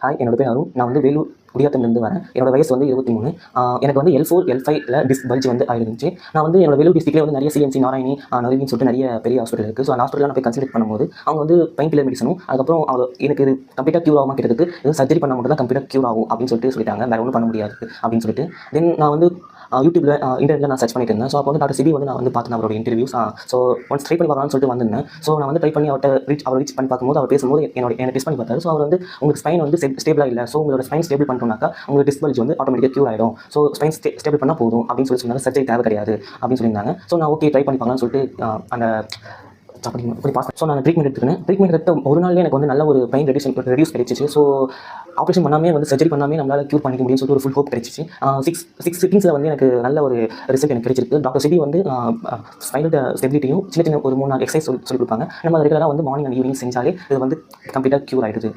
Hi, என்னோட பேர் அருண். நான் வந்து வேலூர் குடியாத்தம்லேருந்து வரேன். என்னோட வயசு வந்து 23. எனக்கு வந்து L4, L5ல டிஸ்க் பல்ஜ் வந்து ஆயிருந்துச்சு. நான் வந்து என்னோட வேலூர் டிஸ்ட்ரிக்ட்லேயே வந்து நிறைய சிஎம்சி, நாராயணி, நரிவின்னு சொல்லிட்டு நிறைய பெரிய ஹாஸ்பிட்டல் இருக்குது. ஸோ அந்த ஹாஸ்பிட்டலில் நான் போய் கன்சல்ட் பண்ணும்போது அவங்க வந்து பெயின் கில்லர் மெடிசனும், அதுக்கப்புறம் எனக்கு இது கம்ப்ளீட்டாக க்யூர் ஆகாமல் கேட்டதுக்கு இது சர்ஜரி பண்ணால் மட்டும் தான் கம்ப்ளீட்டாக க்யூர் ஆகும் அப்படின்னு சொல்லிட்டாங்க. வேறு ஒன்றும் பண்ண முடியாது அப்படின்னு சொல்லிட்டு. தென் நான் வந்து யூடியூப்ல இன்டர்நெட்டில் நான் சர்ச் பண்ணிட்டு இருந்தேன். ஸோ அப்போ வந்து டாக்டர் சிபி வந்து நான் வந்து பார்த்தேன் அவரோட இன்டர்வியூஸ். ஸோ ஒன்ஸ் ட்ரை பண்ணி பார்க்கலாம்னு சொல்லிட்டு வந்திருந்தேன். ஸோ நான் வந்து ட்ரை பண்ணி அவர் ரீச் பண்ணி பார்க்கும்போது அவர் பேசும்போது என்னை டெஸ்ட் பண்ணி பார்த்தாரு. ஸோ அவர் வந்து உங்களுக்கு ஸ்பைன் வந்து ஸ்டேபிளாக இல்லை, ஸோ உங்களோட ஸ்பைன் ஸ்டேபிள் பண்ணிட்டோம்னாக்கா உங்களுக்கு டிஸ்க் பல்ஜ் வந்து ஆட்டோமேட்டிக்காக க்யூர் ஆகிடும். ஸோ ஸ்பைன் ஸ்டேபிள் பண்ணால் போதும் அப்படின்னு சொன்னாங்க. சர்ஜரி தேவை கிடையாது அப்படின்னு சொல்லியிருந்தாங்க. ஸோ நான் ஓகே ட்ரை பண்ணி பார்க்கலாம்னு சொல்லிட்டு அந்த ஸோ நான் ட்ரீட்மெண்ட் எடுத்துக்கிறேன். ட்ரீட்மெண்ட் எடுத்த ஒரு நாள்லேயே எனக்கு வந்து நல்ல ஒரு பெயின் ரெடியூஸ் கிடைச்சிச்சு. ஸோ ஆப்ரேஷன் பண்ணாமே வந்து சர்ஜரி பண்ணாமே நம்மளால் க்யூர் பண்ணிக்க முடியும்னு சொல்லிட்டு ஒரு ஃபுல் ஹோப் கிடைச்சிச்சு. 6 சிட்டிங்ஸில் வந்து எனக்கு நல்ல ஒரு ரிசல்ட் எனக்கு கிடைச்சிருக்கு. டாக்டர் சிபி வந்து ஸ்பைனல் ஸ்டெபிலிட்டியும் சின்ன ஒரு 3-4 எக்ஸசைஸ் சொல்லி கொடுப்பாங்க. நம்ம ரெகுலராக வந்து மார்னிங் அண்ட் ஈவினிங் செஞ்சாலே இது வந்து கம்ப்ளீட்டாக க்யூர் ஆகிடுது.